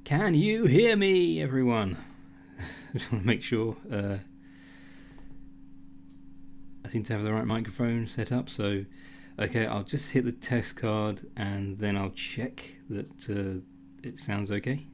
Can you hear me, everyone? Just want to make sure I seem to have the right microphone set up. So, okay, I'll just hit the test card and then I'll check that it sounds okay.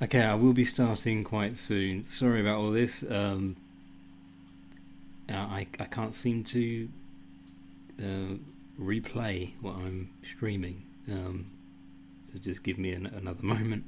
Okay, I will be starting quite soon. Sorry about all this. I can't seem to uh, replay what I'm streaming. So just give me another moment.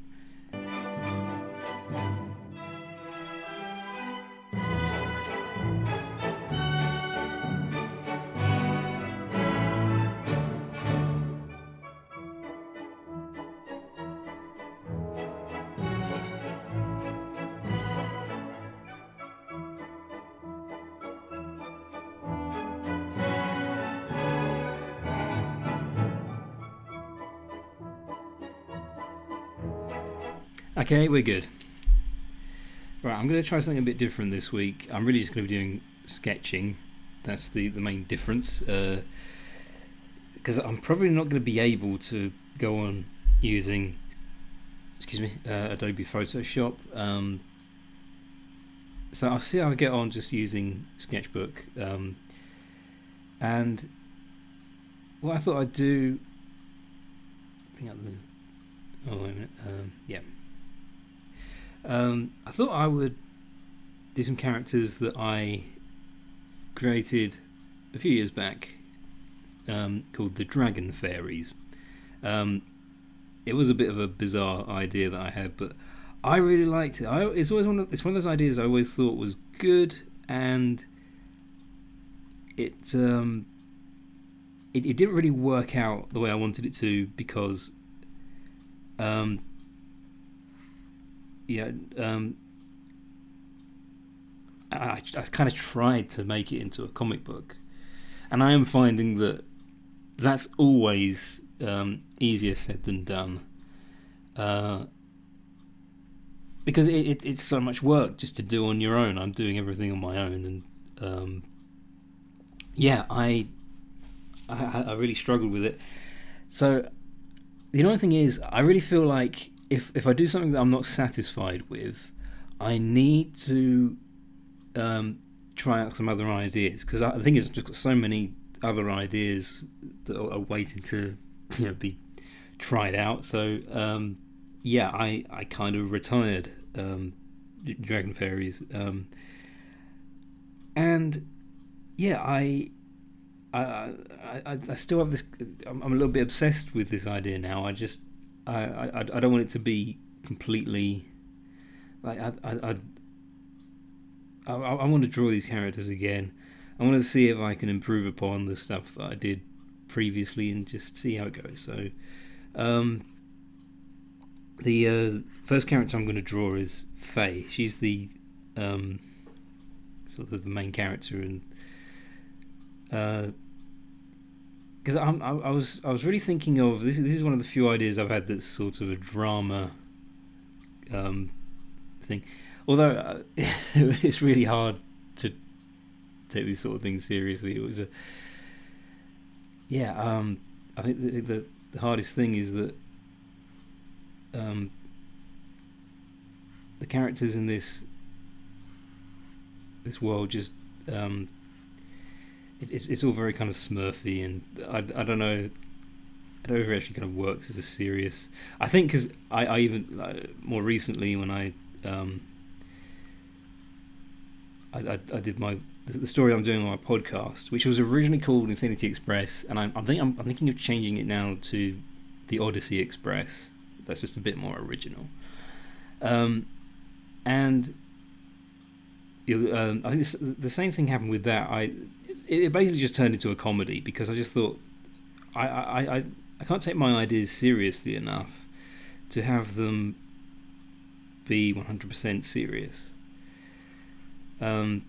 Okay, we're good. Right, I'm going to try something a bit different this week. I'm really just going to be doing sketching. That's the main difference. Because I'm probably not going to be able to go on using, Adobe Photoshop. So I'll see how I get on just using Sketchbook. And what I thought I'd do. Bring up the. Oh, wait a minute. Yeah. I thought I would do some characters that I created a few years back, called the Dragon Fairies. It was a bit of a bizarre idea that I had, but I really liked it. It's one of those ideas I always thought was good, and it didn't really work out the way I wanted it to because yeah, I kind of tried to make it into a comic book, and I am finding that that's always easier said than done, because it's so much work just to do on your own. I'm doing everything on my own, and yeah, I really struggled with it. So the annoying thing is, I really feel like if I do something that I'm not satisfied with, I need to um, try out some other ideas, because I think it's just got so many other ideas that are waiting to be tried out. So yeah, I kind of retired Dragon Fairies, and yeah, I still have this. I'm a little bit obsessed with this idea now. I don't want it to be completely like I want to draw these characters again. I want to see if I can improve upon the stuff that I did previously and just see how it goes. So um, the first character I'm going to draw is Faye. She's the um, sort of the main character, and because I was really thinking of this. This is one of the few ideas I've had that's sort of a drama um, thing. Although it's really hard to take these sort of things seriously. It was a yeah. I think the hardest thing is that um, the characters in this world just it's all very kind of Smurfy, and I don't know. I don't know if it actually kind of works as a serious. I think because I even more recently when um, I did the story I'm doing on my podcast, which was originally called Infinity Express, and I'm thinking of changing it now to the Odyssey Express. That's just a bit more original. Um, and I think the same thing happened with that. It basically just turned into a comedy because I just thought I can't take my ideas seriously enough to have them be 100% serious. Um,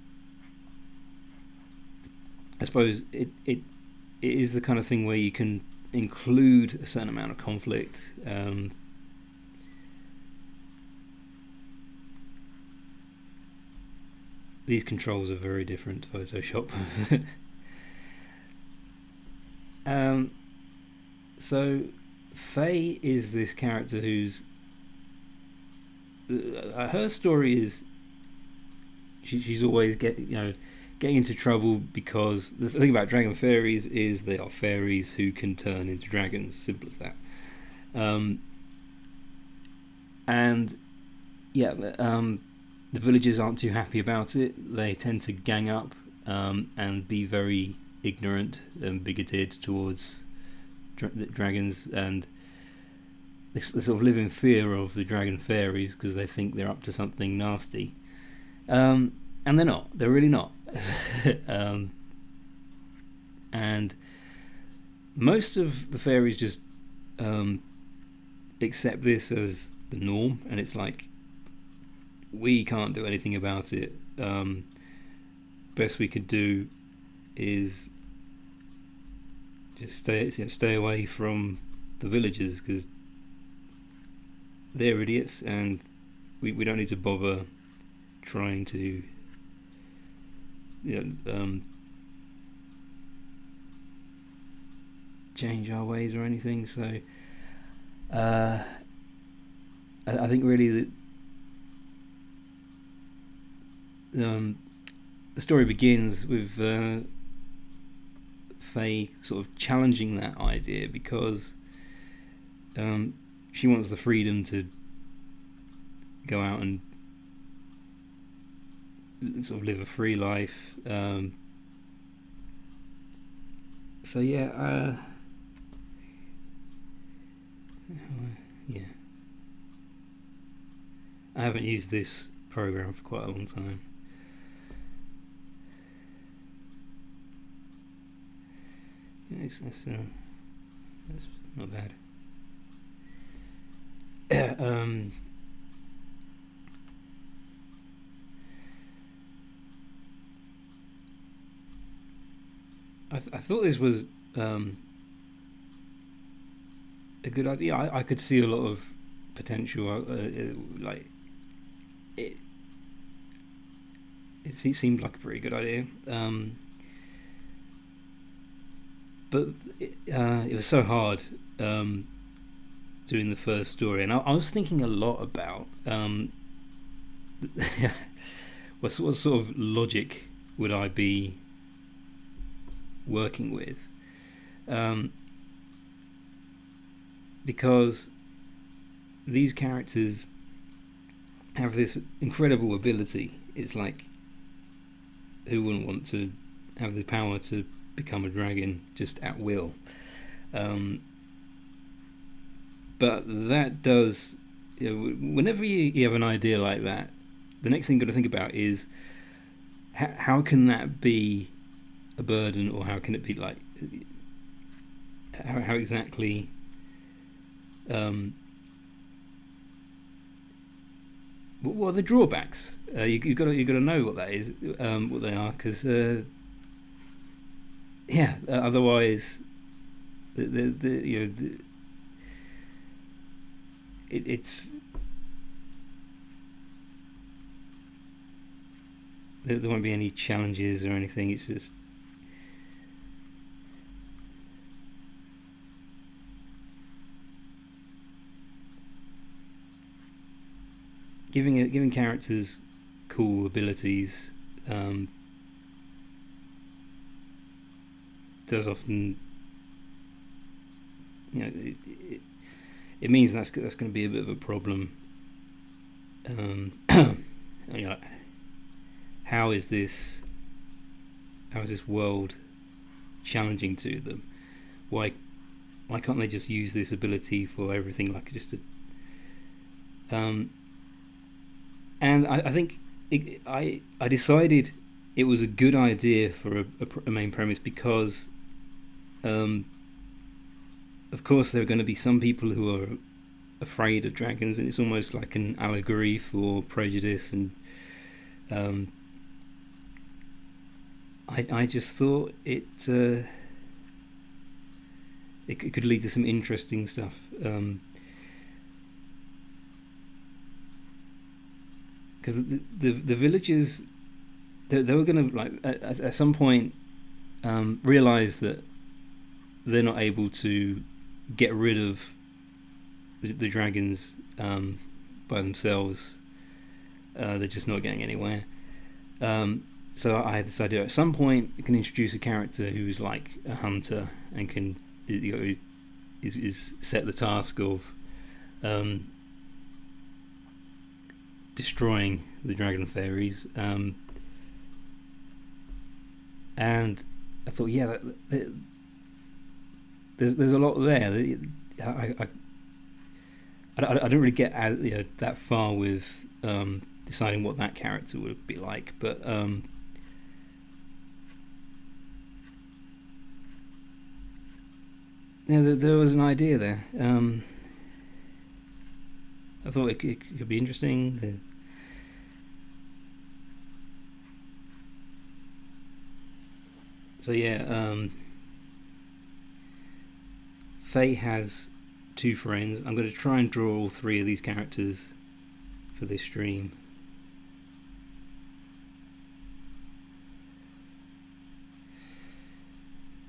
I suppose it is the kind of thing where you can include a certain amount of conflict. These controls are very different to Photoshop. um, so Faye is this character who's her story is she's always getting into trouble because the thing about dragon fairies is they are fairies who can turn into dragons. Simple as that. Um, and yeah, the villagers aren't too happy about it. They tend to gang up and be very ignorant and bigoted towards dragons, and they sort of live in fear of the dragon fairies because they think they're up to something nasty. And they're not. They're really not. um, and most of the fairies just accept this as the norm, and it's like we can't do anything about it. Best we could do is just stay away from the villagers because they're idiots, and we don't need to bother trying to change our ways or anything. So I think really the story begins with Faye sort of challenging that idea because she wants the freedom to go out and sort of live a free life. So yeah, yeah. I haven't used this program for quite a long time. Yeah, that's not bad. I thought this was a good idea. I could see a lot of potential. Like it seemed like a pretty good idea. but it was so hard doing the first story, and I was thinking a lot about what sort of logic would I be working with, because these characters have this incredible ability. It's like, who wouldn't want to have the power to become a dragon just at will? But that does, whenever you have an idea like that, the next thing you've got to think about is how can that be a burden, or how can it be like, how exactly what are the drawbacks? You've got to know what that is, what they are, because otherwise it's there won't be any challenges or anything. It's just giving characters cool abilities does often, it means that's going to be a bit of a problem. How is this world challenging to them? Why can't they just use this ability for everything, like just a and I think I decided it was a good idea for a main premise, because of course there are going to be some people who are afraid of dragons, and it's almost like an allegory for prejudice, and I just thought it could lead to some interesting stuff. Because the villagers, they were going to, like, at some point realize that they're not able to get rid of the dragons by themselves. They're just not getting anywhere. So I had this idea. At some point, you can introduce a character who's like a hunter and can is set the task of destroying the dragon fairies, and I thought, there's a lot there. I don't really get that far with deciding what that character would be like, but there was an idea there. I thought it could be interesting. So Faye has 2 friends. I'm going to try and draw all 3 of these characters for this stream.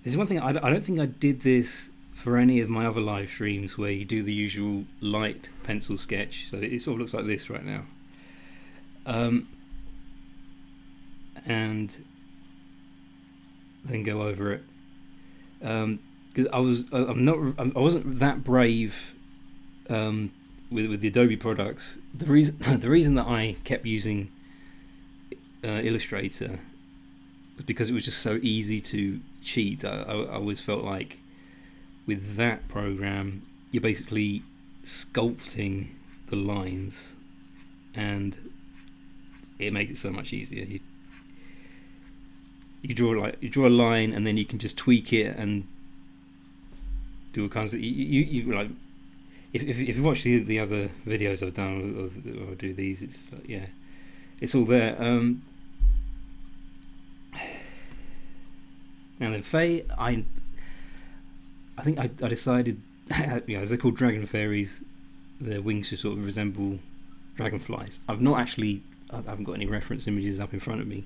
There's one thing, I don't think I did this for any of my other live streams, where you do the usual light pencil sketch. So it sort of looks like this right now, and then go over it, because I wasn't that brave with the Adobe products. The reason that I kept using Illustrator was because it was just so easy to cheat. I always felt like with that program you're basically sculpting the lines, and it makes it so much easier. You draw a line, and then you can just tweak it and do all kinds of you like. If you watch the other videos I've done, or I do these, it's like, it's all there. Now then, Faye, I think I decided, as they're called dragon fairies, their wings should sort of resemble dragonflies. I haven't got any reference images up in front of me.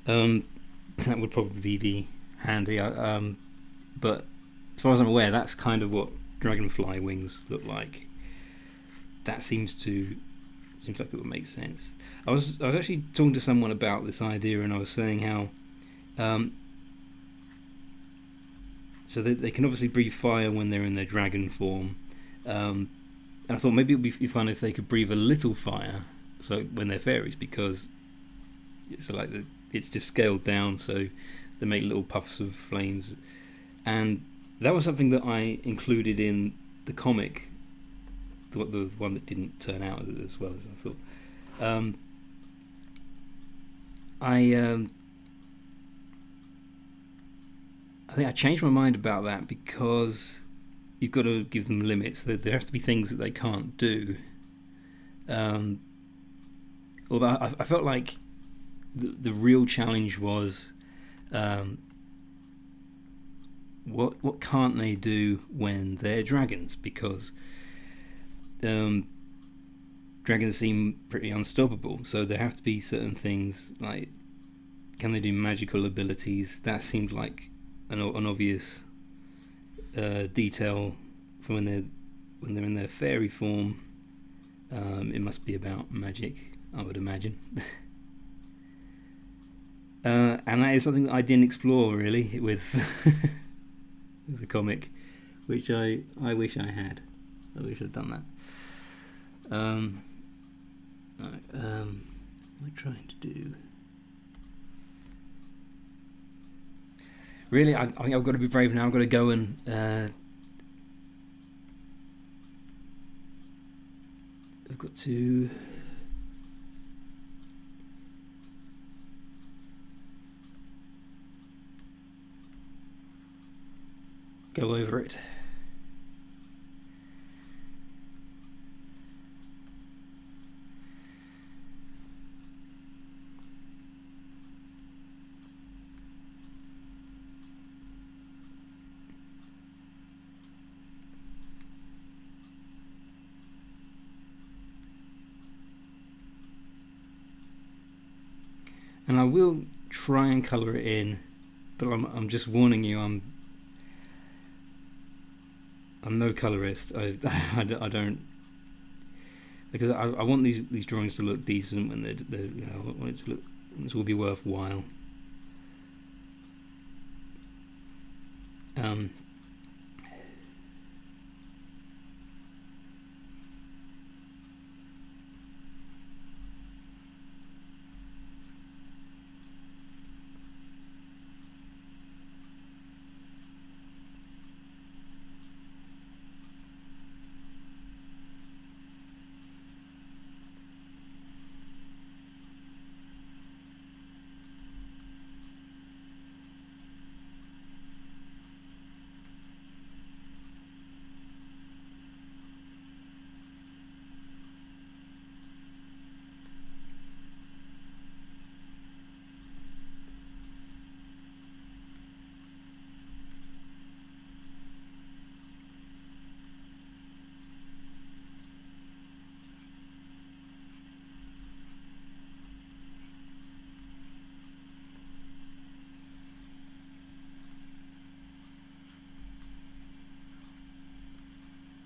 That would probably be handy. but as far as I'm aware, that's kind of what dragonfly wings look like. That seems like it would make sense. I was actually talking to someone about this idea, and I was saying how um, so they can obviously breathe fire when they're in their dragon form, and I thought maybe it would be fun if they could breathe a little fire, so when they're fairies, because it's like it's just scaled down, so they make little puffs of flames, and that was something that I included in the comic, the one that didn't turn out as well as I thought. Um, I I think I changed my mind about that because you've got to give them limits. There have to be things that they can't do. Um, Although I felt like the real challenge was um, what can't they do when they're dragons? Because um, dragons seem pretty unstoppable. So there have to be certain things like, can they do magical abilities? That seemed like an obvious detail for when they're in their fairy form. It must be about magic, I would imagine. And that is something that I didn't explore really with the comic, which I wish I had. I wish I'd done that. Right, what am I trying to do? Really, I think I've got to be brave now. I've got to go and I've got to go over it. And I will try and colour it in, but I'm just warning you, I'm no colorist. I don't, because I want these drawings to look decent when they're I want it to look, it will be worthwhile. Um,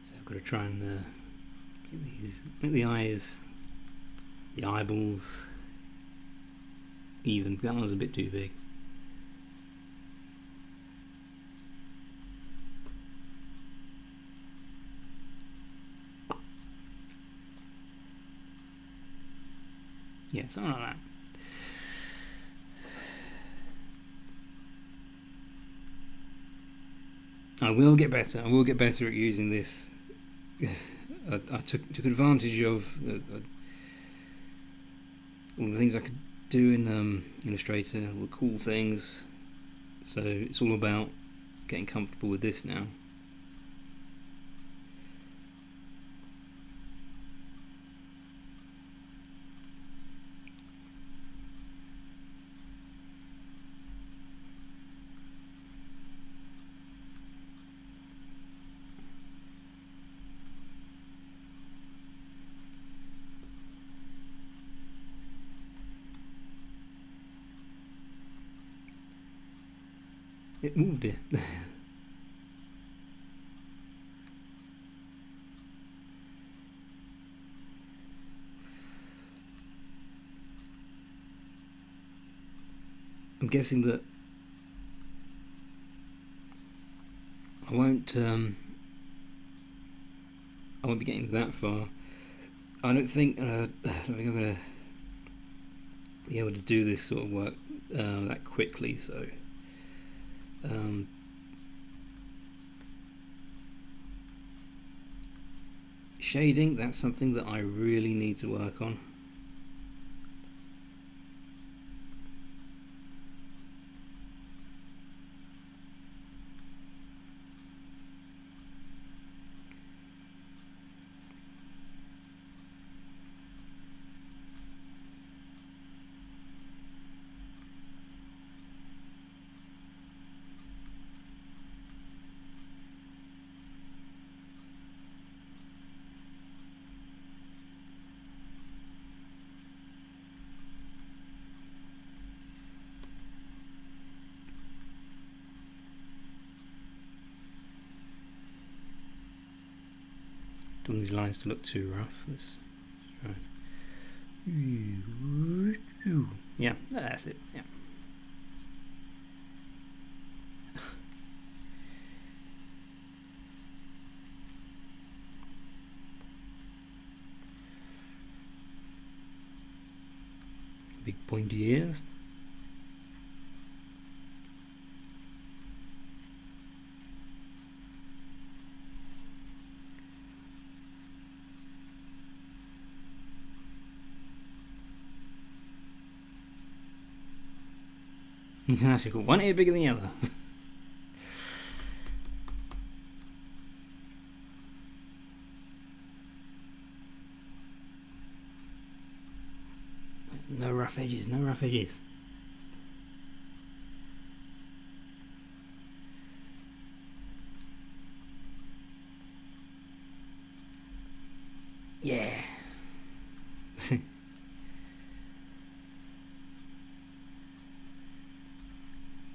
so I've got to try and make the eyes, the eyeballs even. That one's a bit too big. Yeah, something like that. I will get better. I will get better at using this. I took advantage of all the things I could do in Illustrator, all the cool things. So it's all about getting comfortable with this now. Oh dear. I'm guessing that I won't be getting that far. I don't think I'm gonna be able to do this sort of work that quickly. So shading, that's something that I really need to work on. Don't want these lines to look too rough. Let's try. Yeah, that's it. Yeah. Big pointy ears. Actually, got one ear bigger than the other. No rough edges, no rough edges. Yeah.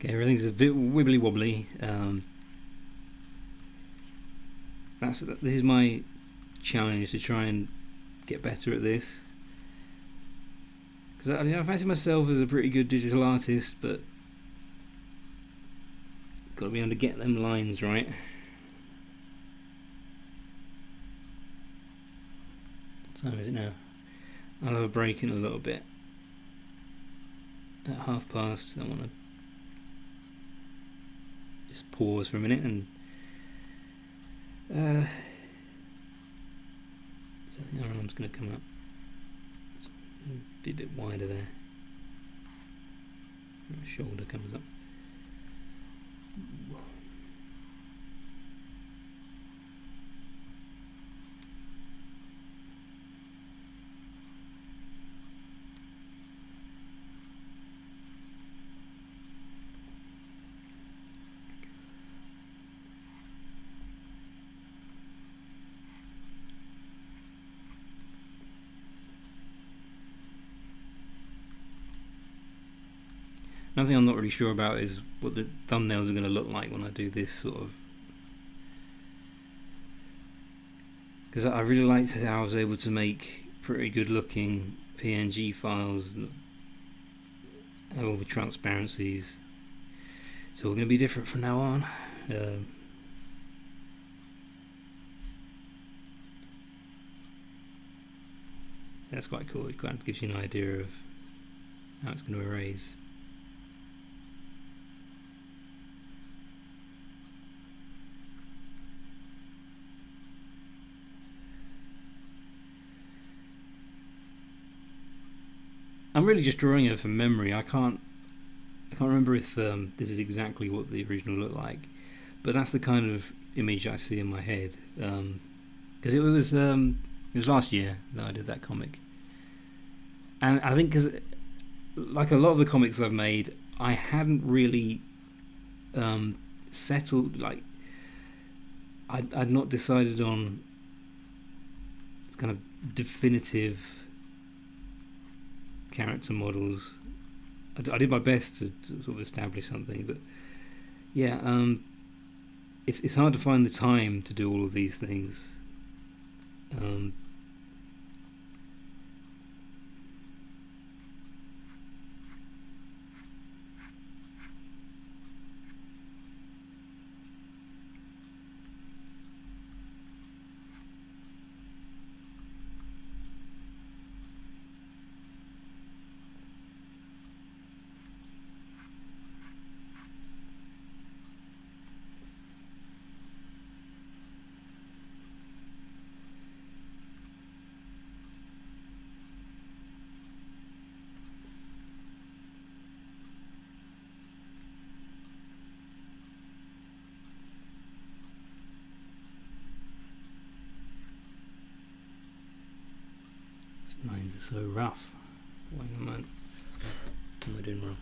Okay, everything's a bit wibbly wobbly. This is my challenge, to try and get better at this. Because I fancy myself as a pretty good digital artist, but got to be able to get them lines right. What time is it now? I'll have a break in a little bit. At past, I want to just pause for a minute and so the arm's going to come up. Be a bit wider there. My shoulder comes up. Another thing I'm not really sure about is what the thumbnails are going to look like when I do this sort of, because I really liked how I was able to make pretty good looking PNG files that have all the transparencies. It's all going to be different from now on. That's quite cool. It kind of gives you an idea of how it's going to erase. I'm really just drawing it from memory. I can't remember if this is exactly what the original looked like, but that's the kind of image I see in my head. Because it was last year that I did that comic, and I think because like a lot of the comics I've made, I hadn't really settled. Like I'd not decided on this kind of definitive character models. I did my best to sort of establish something, but yeah, it's hard to find the time to do all of these things. Lines are so rough. What am I doing wrong?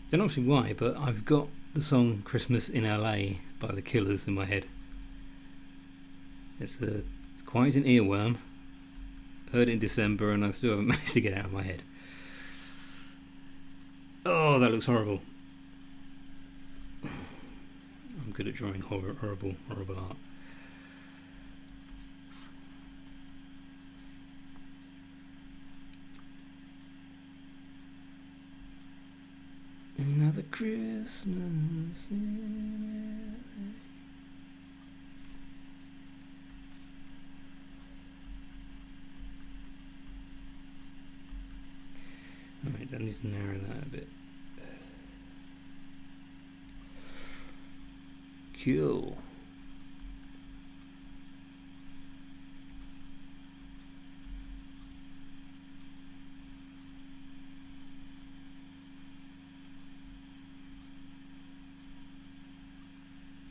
Don't ask me why, but I've got the song "Christmas in LA" by the Killers in my head. It's quite an earworm. Heard it in December, and I still haven't managed to get it out of my head. Oh, that looks horrible. I'm good at drawing horrible art. Another Christmas in LA. Alright, I need to narrow that a bit. Cool.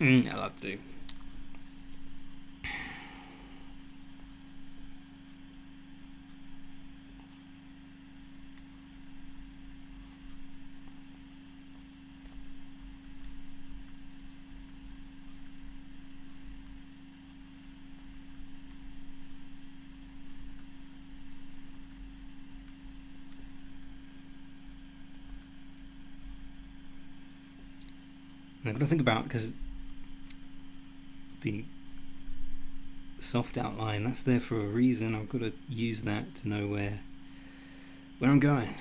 I'll have to do. I've got to think about, because the soft outline, that's there for a reason. I've got to use that to know where I'm going.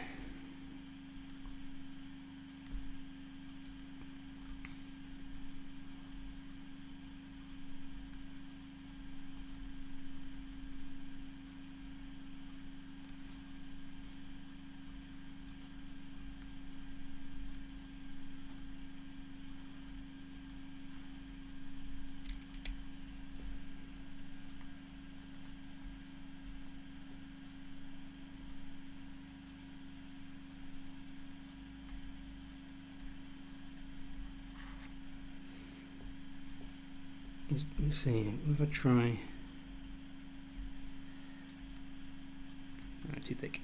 Let's see, what if I try? Too thick.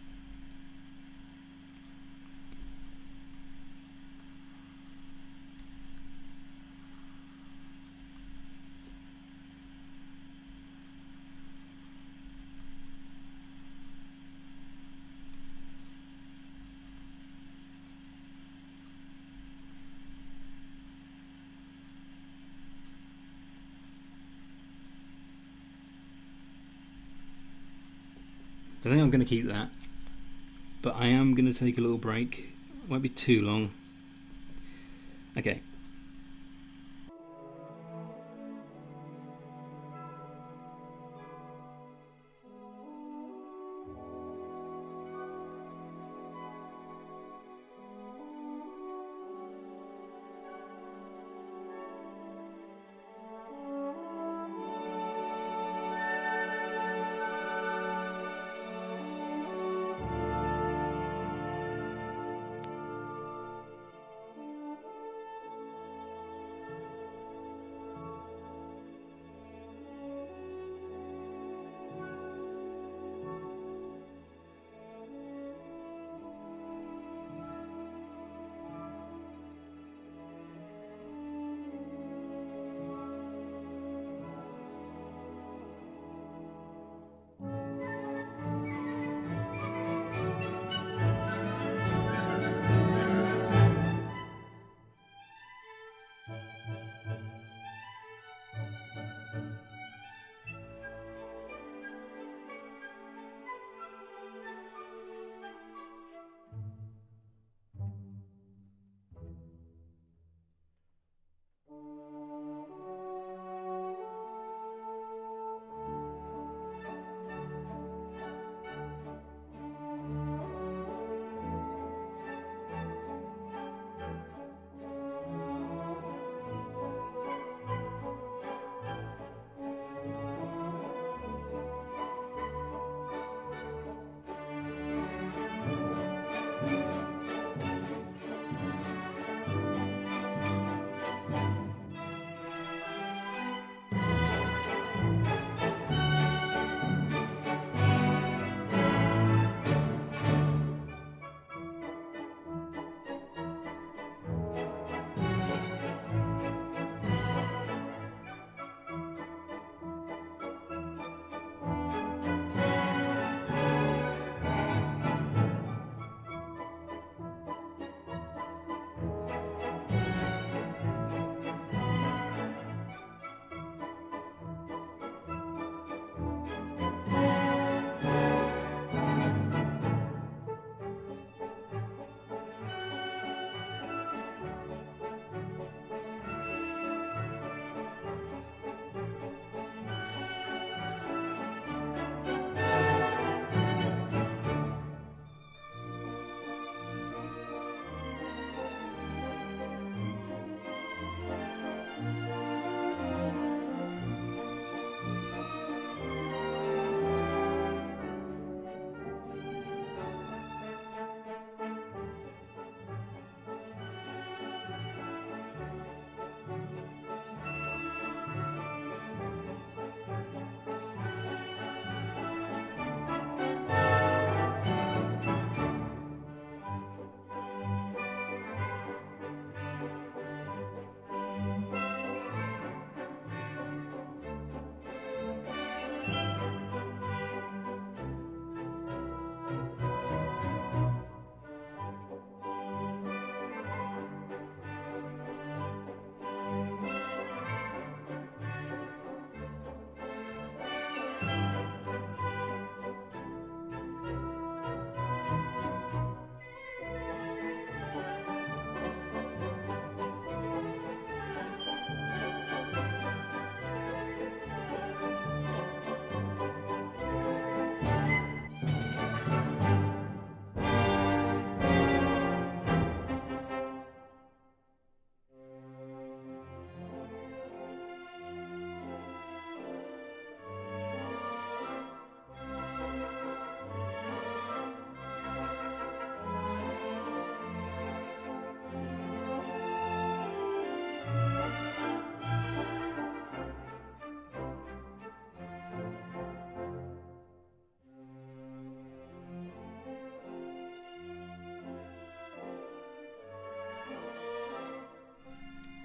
I think I'm going to keep that, but I am going to take a little break. It won't be too long. Okay.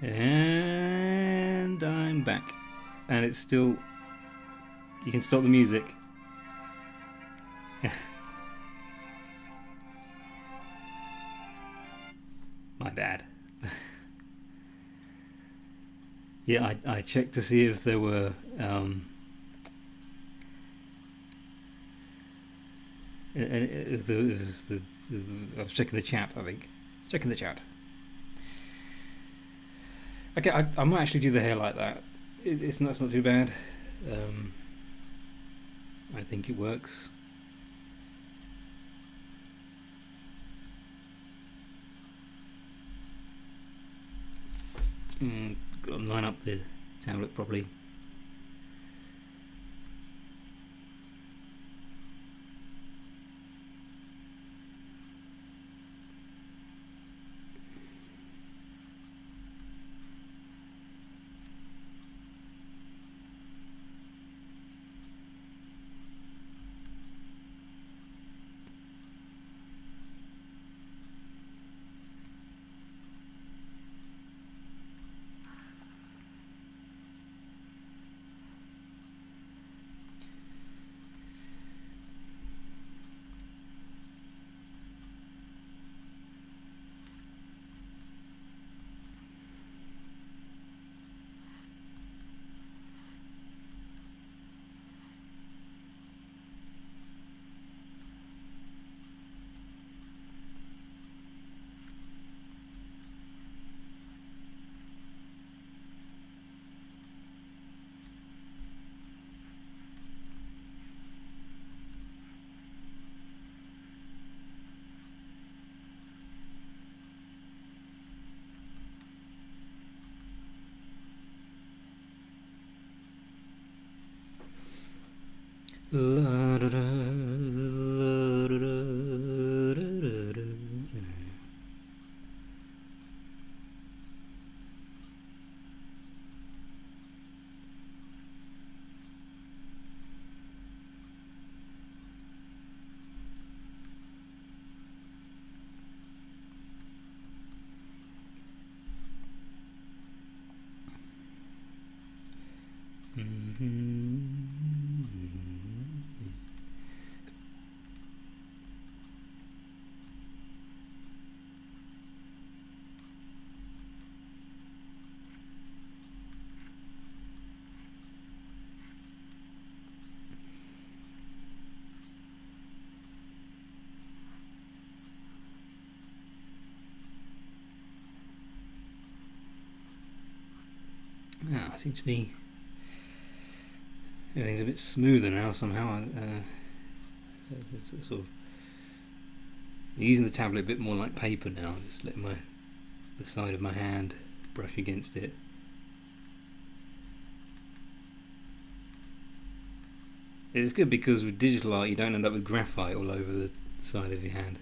And I'm back. And it's still... You can stop the music. My bad. Yeah, I checked to see if there were... if there was I was checking the chat, I think. Checking the chat. Okay, I might actually do the hair like that. It's not too bad. I think it works. Got to line up the tablet properly. La, da, da, la, da, da, da, da, da. Yeah, I seem to be... Everything's a bit smoother now somehow. It's sort of using the tablet a bit more like paper now. Just letting the side of my hand brush against it. It's good because with digital art you don't end up with graphite all over the side of your hand.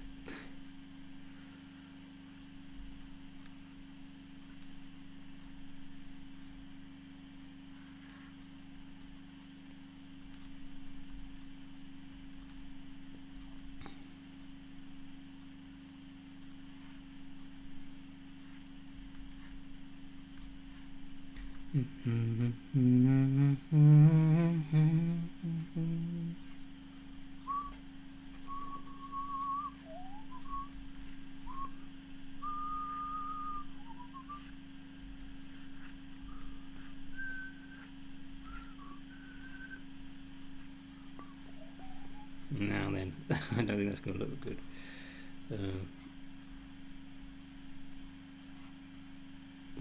Now then, I don't think that's going to look good.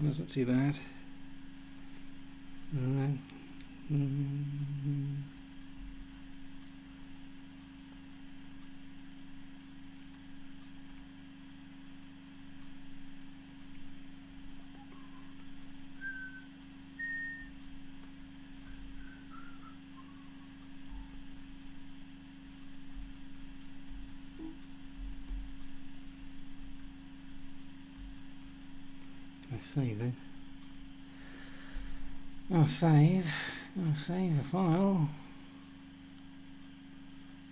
That's not too bad. Let's save this. I'll save the file.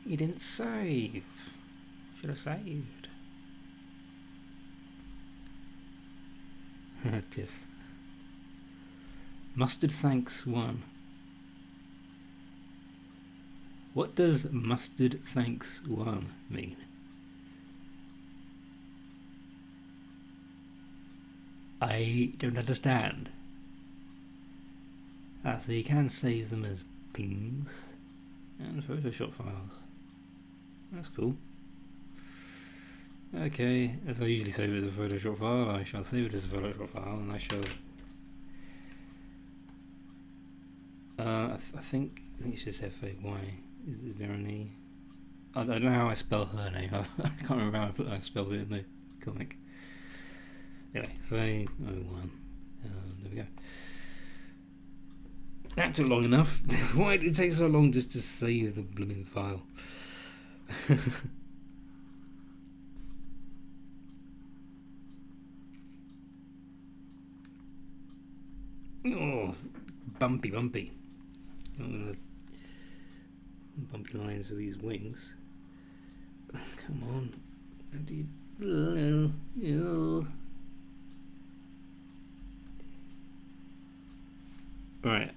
You didn't save. Should have saved. Tiff. Mustard thanks one. What does mustard thanks one mean? I don't understand. Ah, so you can save them as pings and Photoshop files. That's cool. Okay, as I usually save it as a Photoshop file, I shall save it as a Photoshop file, and I shall. I think it's just FAY. Is there any? I don't know how I spell her name. I can't remember how I spelled it in the comic. Anyway, Fay01. There we go. That took long enough. Why did it take so long just to save the blooming file? Oh, bumpy. Oh, bumpy lines for these wings. Come on. How do you... Right.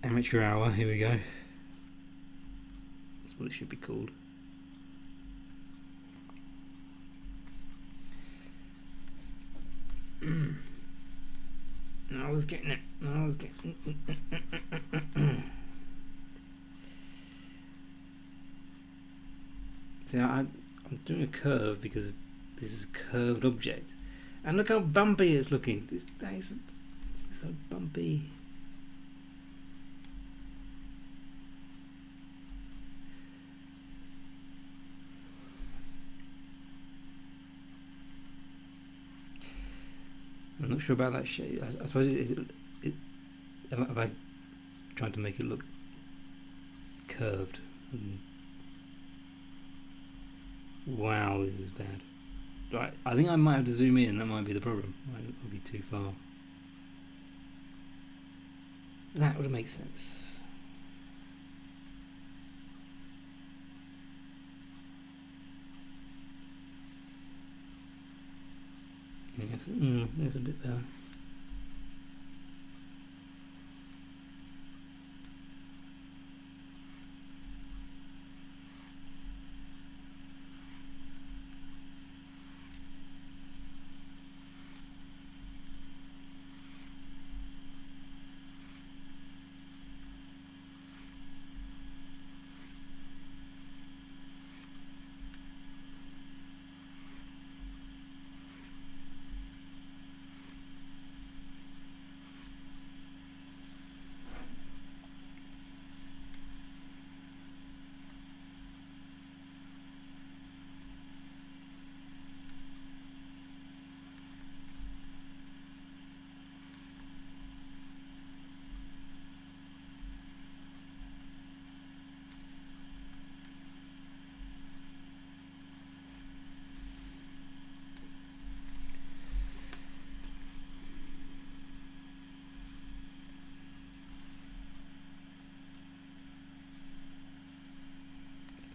Amateur hour, here we go. That's what it should be called. I was getting it. See, I'm doing a curve because this is a curved object. And look how bumpy it's looking. This is so bumpy. I'm not sure about that shape. I suppose have I tried to make it look curved? Wow, this is bad. Right, I think I might have to zoom in. That might be the problem. Might be too far. That would make sense. Yes, there's a bit there.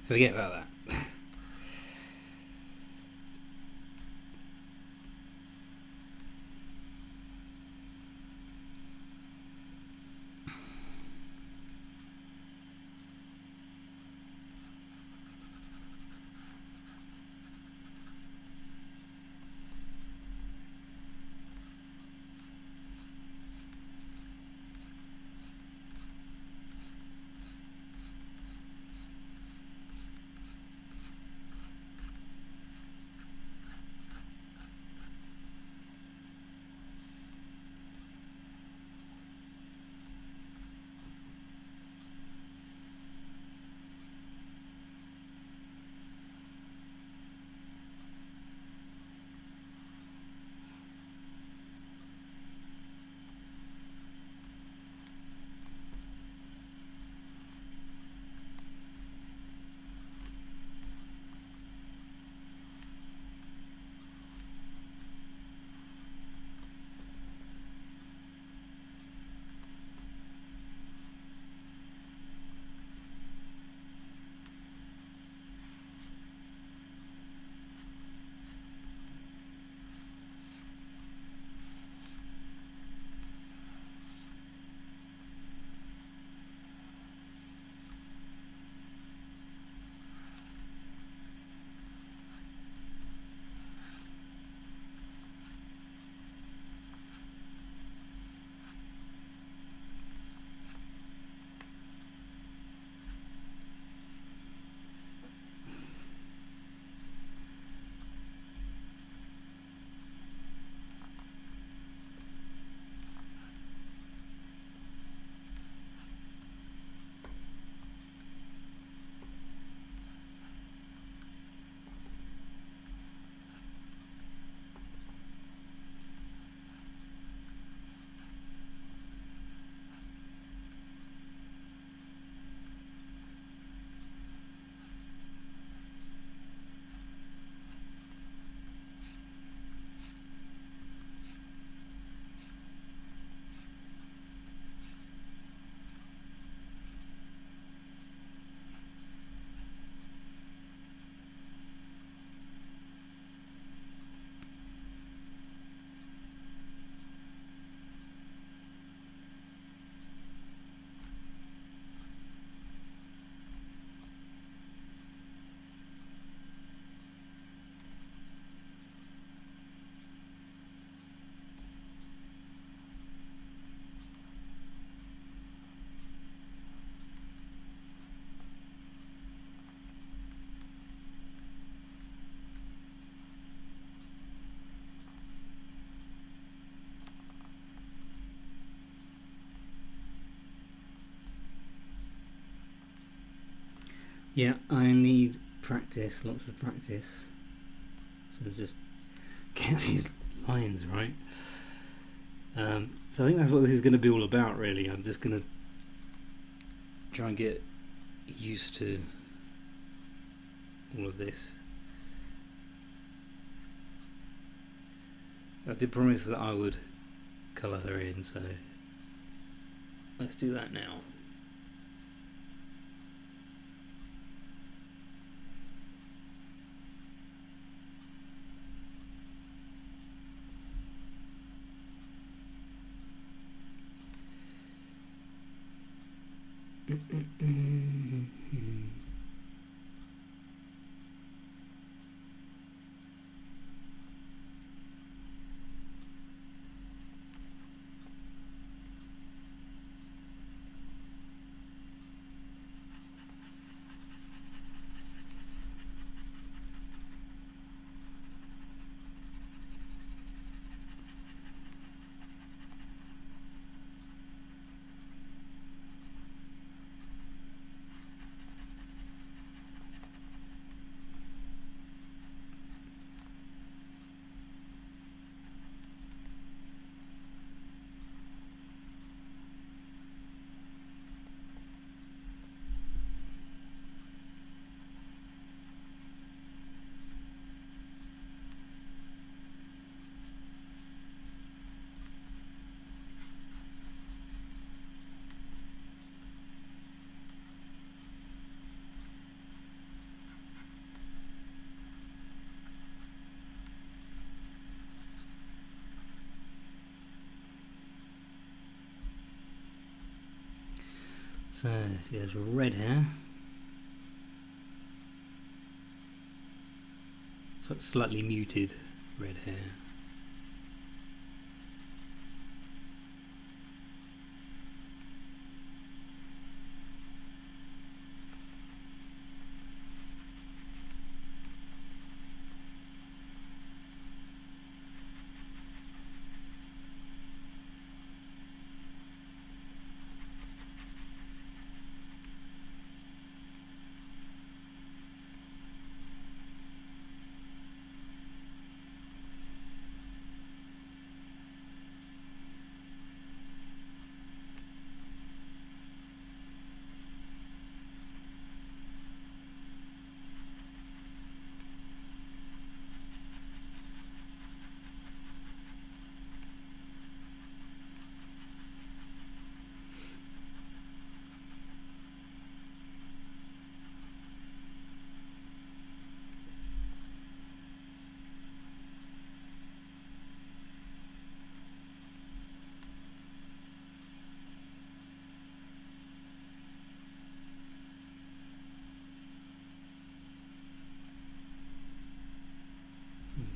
Forget about that. Yeah, I need practice, lots of practice. So just get these lines right. So I think that's what this is going to be all about, really. I'm just going to try and get used to all of this. I did promise that I would colour her in, so let's do that now. So she has red hair, slightly muted red hair.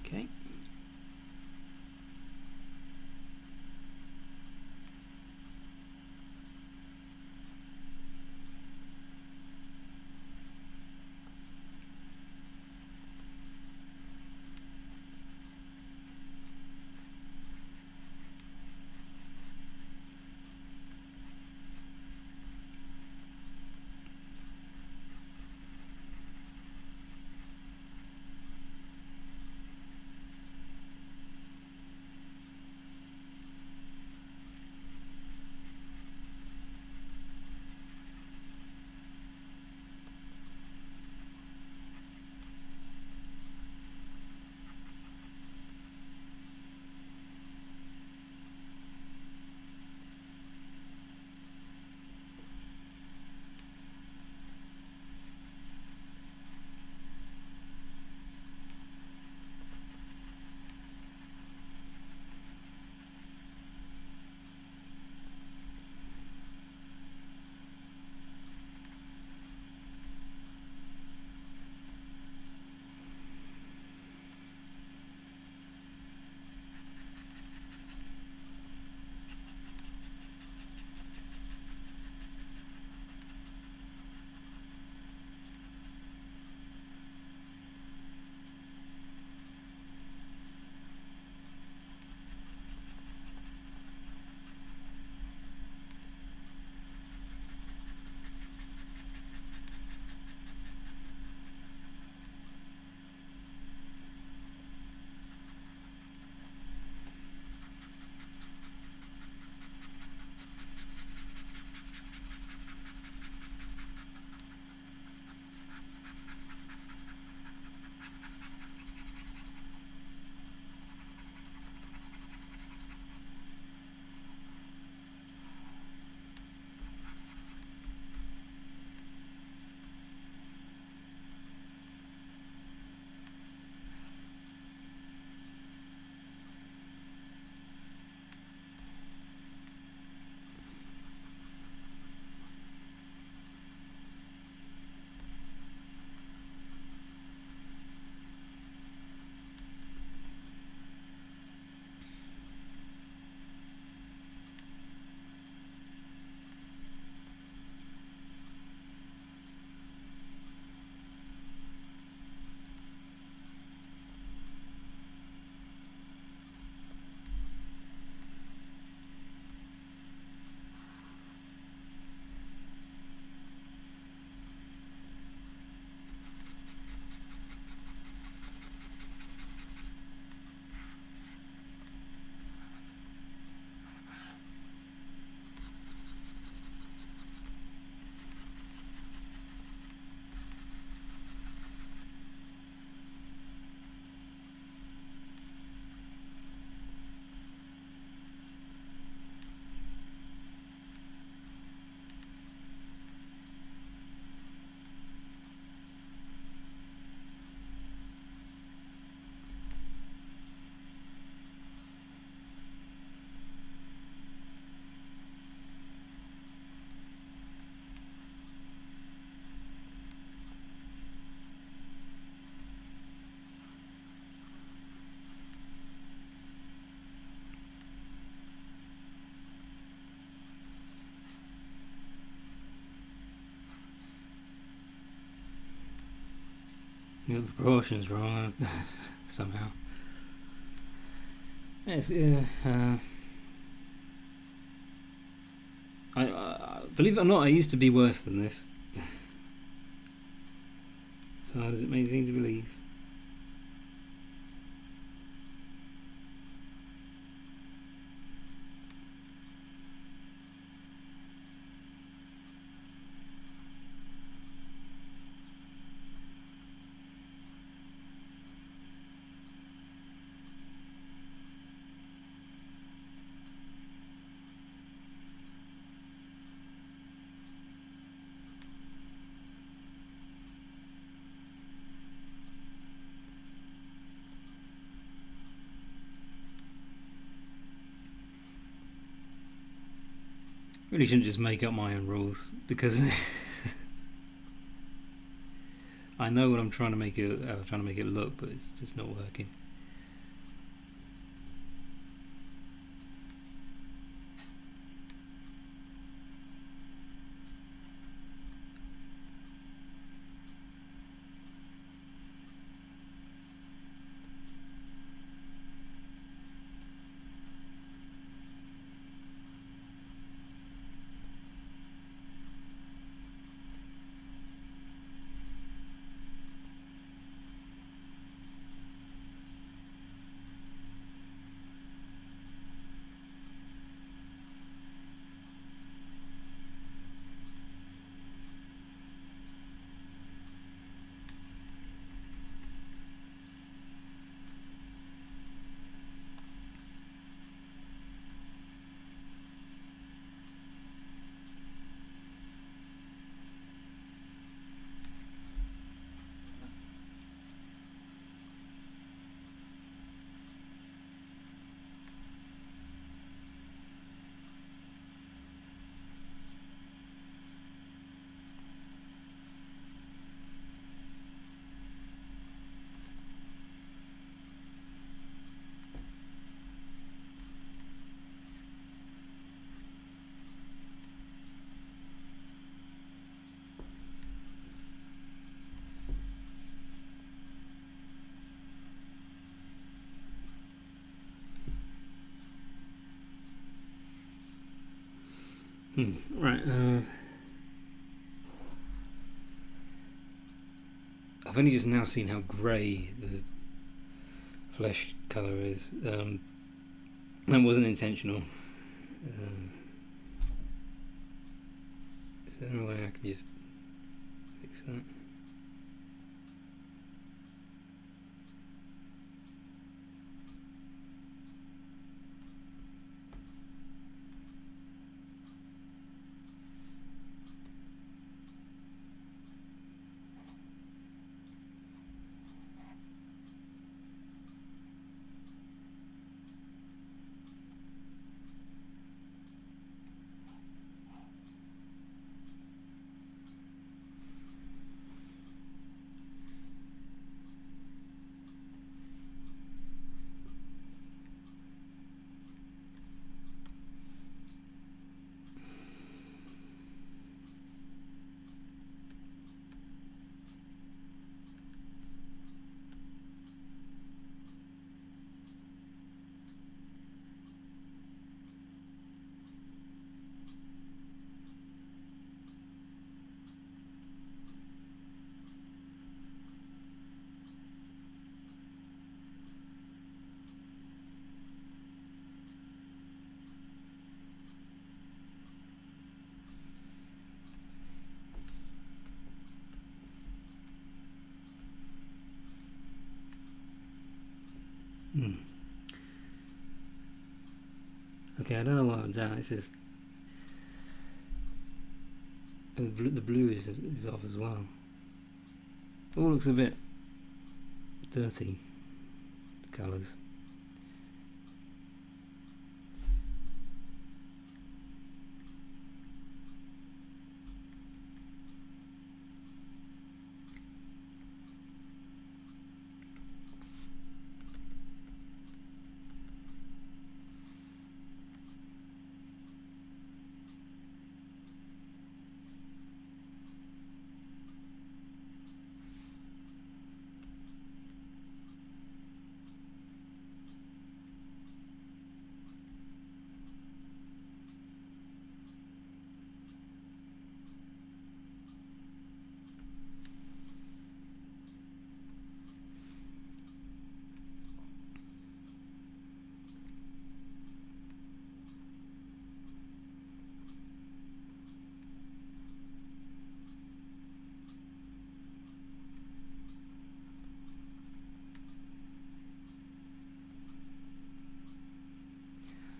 Okay. You got the proportions wrong somehow. Yes, I believe it or not, I used to be worse than this. As hard as it may seem to believe. Really shouldn't just make up my own rules because I know what I'm trying to make it. Trying to make it look, but it's just not working. Right. I've only just now seen how grey the flesh colour is. That wasn't intentional. Is there any way I can just fix that? Okay, I don't know what I've done. It's just the blue is off as well. It all looks a bit dirty. The colours.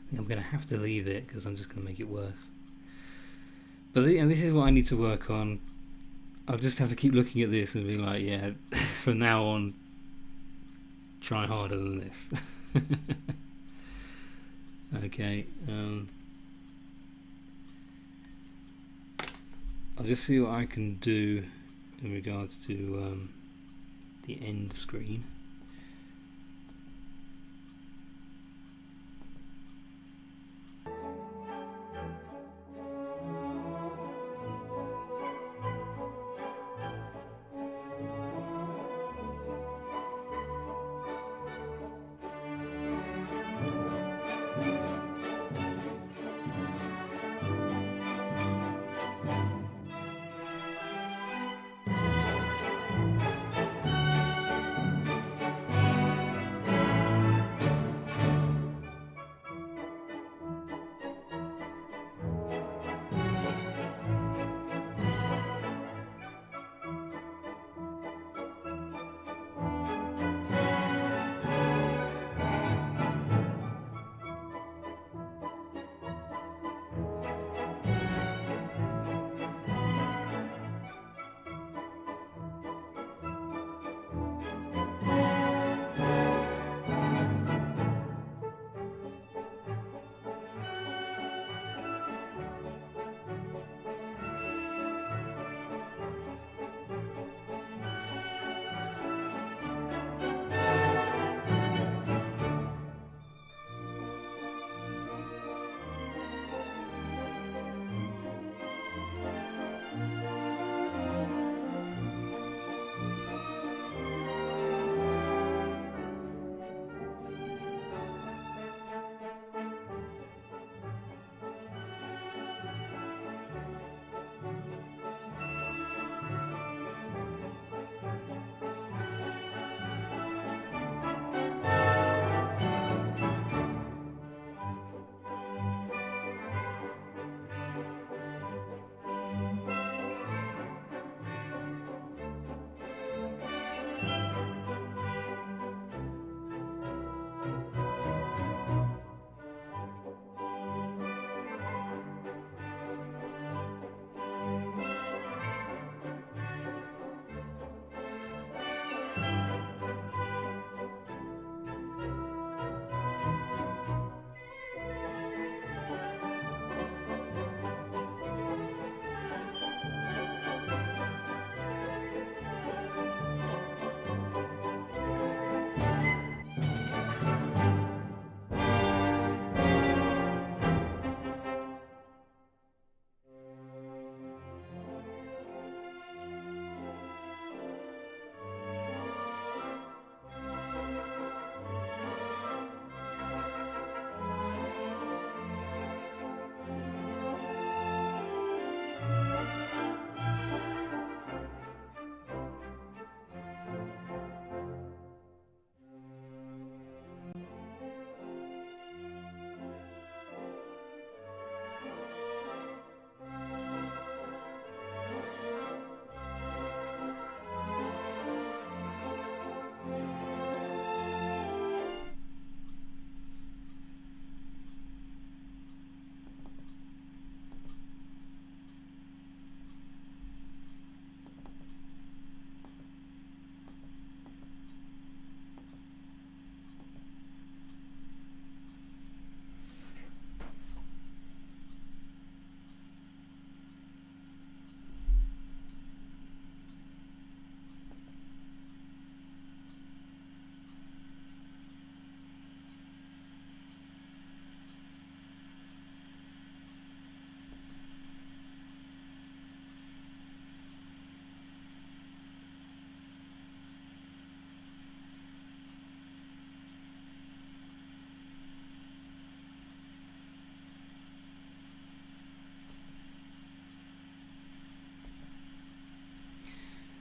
think I'm going to have to leave it because I'm just going to make it worse. But this is what I need to work on. I'll just have to keep looking at this and be like, yeah, from now on, try harder than this. Okay. I'll just see what I can do in regards to the end screen.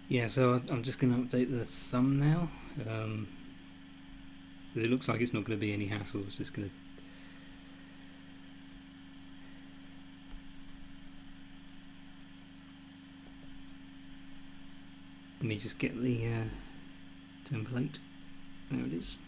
Yeah, so I'm just going to update the thumbnail. It looks like it's not going to be any hassle. It's just going to... Let me just get the template. There it is.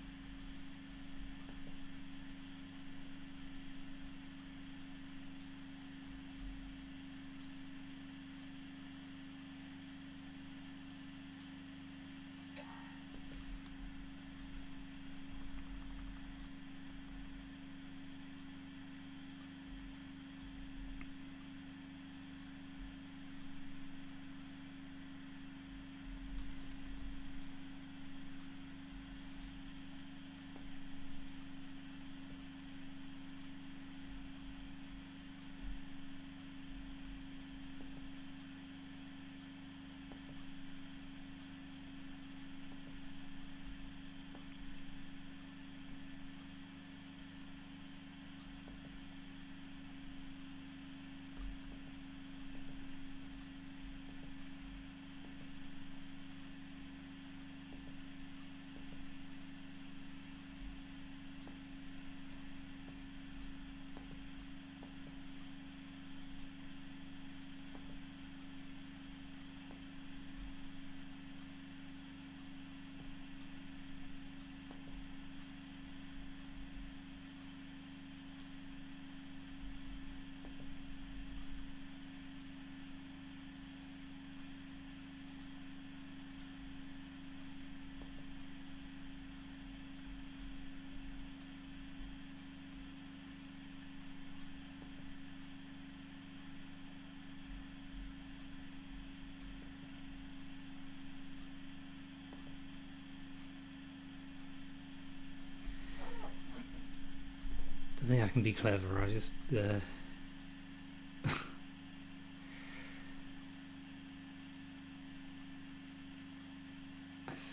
don't think I can be clever. I just I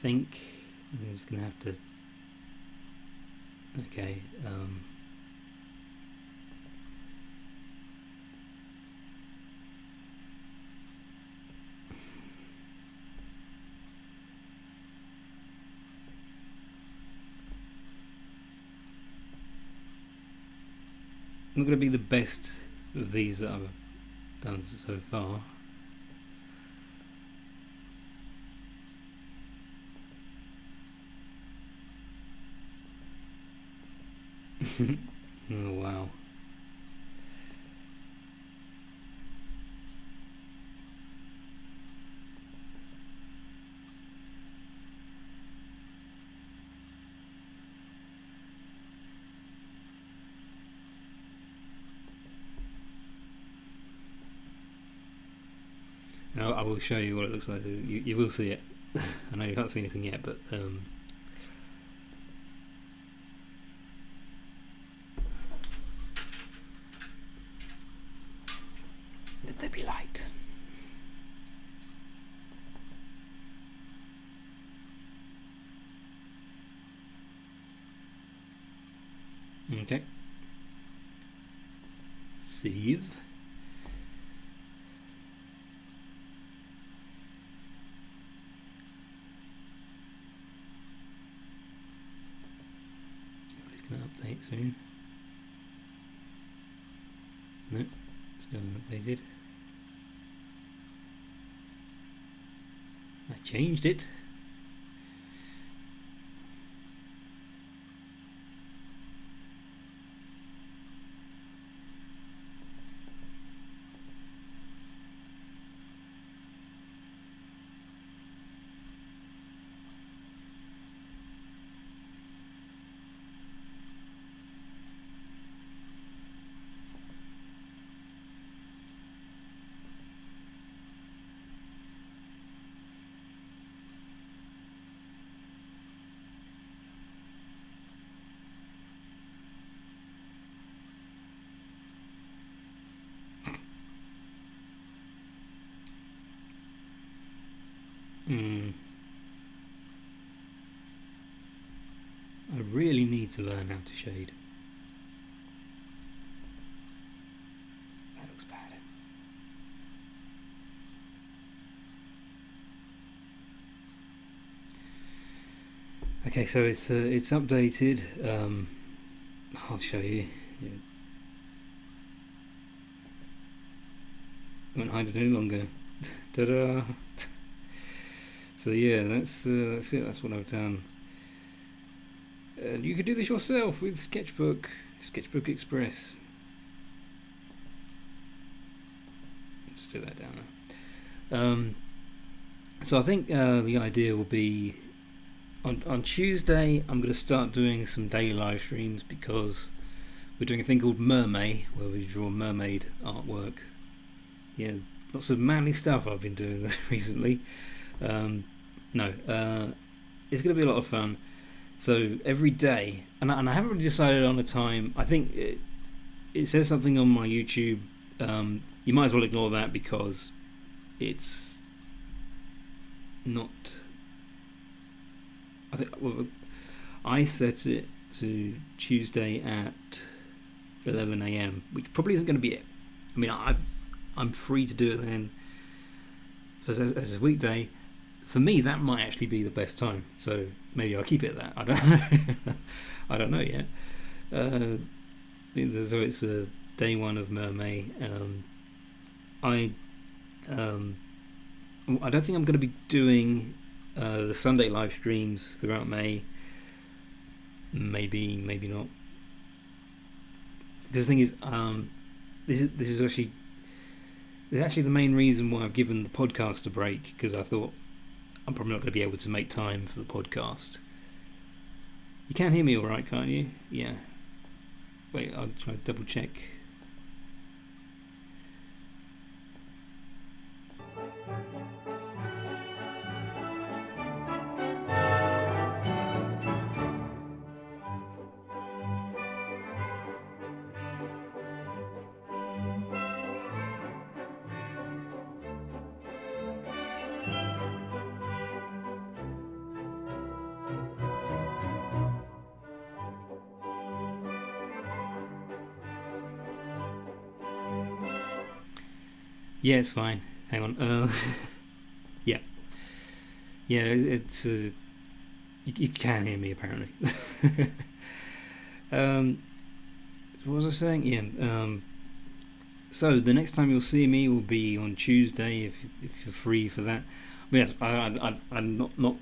think I'm just gonna have to. Okay. I'm not going to be the best of these that I've done so far. Oh wow. Now I will show you what it looks like. You will see it. I know you can't see anything yet, but let there be light. Okay. Save. It's going to update soon. No, still not updated. I changed it. I really need to learn how to shade. That looks bad. Okay, so it's updated. I'll show you. Yeah. I won't hide it any longer. Ta-da! So yeah, that's it. That's what I've done. And you could do this yourself with Sketchbook Express. Just do that down there. So I think the idea will be on Tuesday I'm going to start doing some daily live streams because we're doing a thing called Mermaid where we draw mermaid artwork. Yeah, lots of manly stuff I've been doing recently. It's going to be a lot of fun. So every day, and I haven't really decided on a time. I think it says something on my YouTube. You might as well ignore that because it's not. I set it to Tuesday at 11 a.m., which probably isn't going to be it. I mean, I'm free to do it then. As a weekday, for me, that might actually be the best time. So maybe I'll keep it at that. I don't know. I don't know yet. So it's a day one of Mermaid. I don't think I'm going to be doing the Sunday live streams throughout May. Maybe not. Because the thing is, this is actually the main reason why I've given the podcast a break, because I thought I'm probably not going to be able to make time for the podcast. You can hear me all right, can't you? Yeah. Wait, I'll try to double check. Yeah, it's fine. Hang on. Yeah, yeah. It's you can hear me apparently. um, what was I saying? Yeah. So the next time you'll see me will be on Tuesday if you're free for that. But yes, I'm not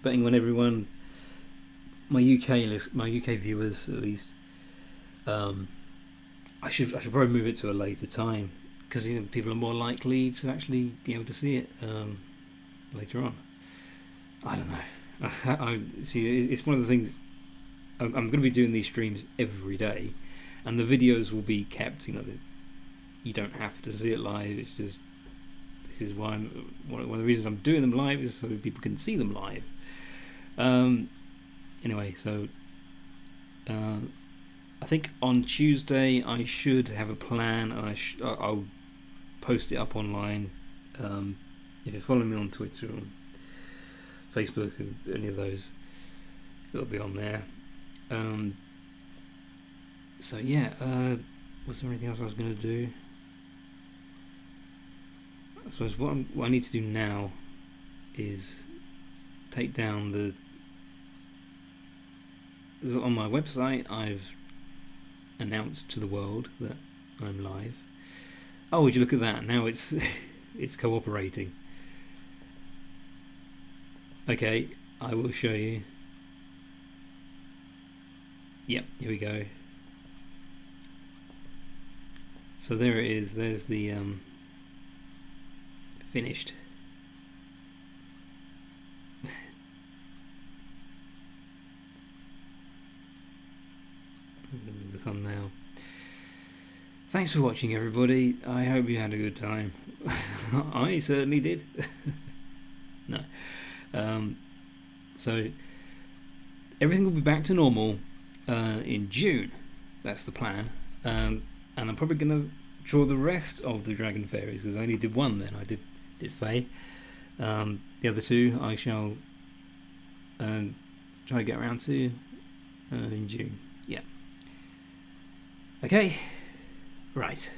betting on everyone. My UK viewers at least. Um, I should probably move it to a later time because people are more likely to actually be able to see it later on. I don't know. I see. It's one of the things. I'm going to be doing these streams every day, and the videos will be kept. You don't have to see it live. It's just this is why one of the reasons I'm doing them live is so people can see them live. Um, anyway, so I think on Tuesday I should have a plan, and I'll post it up online. If you're following me on Twitter or Facebook, or any of those, it'll be on there. So yeah, was there anything else I was going to do? I suppose what I need to do now is take down the. On my website, I've announced to the world that I'm live. Oh, would you look at that? Now it's it's cooperating. Okay, I will show you. Yep, here we go. So there it is. There's the finished. The thumbnail. Thanks for watching, everybody. I hope you had a good time. I certainly did. No. So everything will be back to normal in June. That's the plan. And I'm probably going to draw the rest of the Dragon Fairies because I only did one then. I did Fae. The other two I shall try to get around to in June. Yeah. Okay. Right.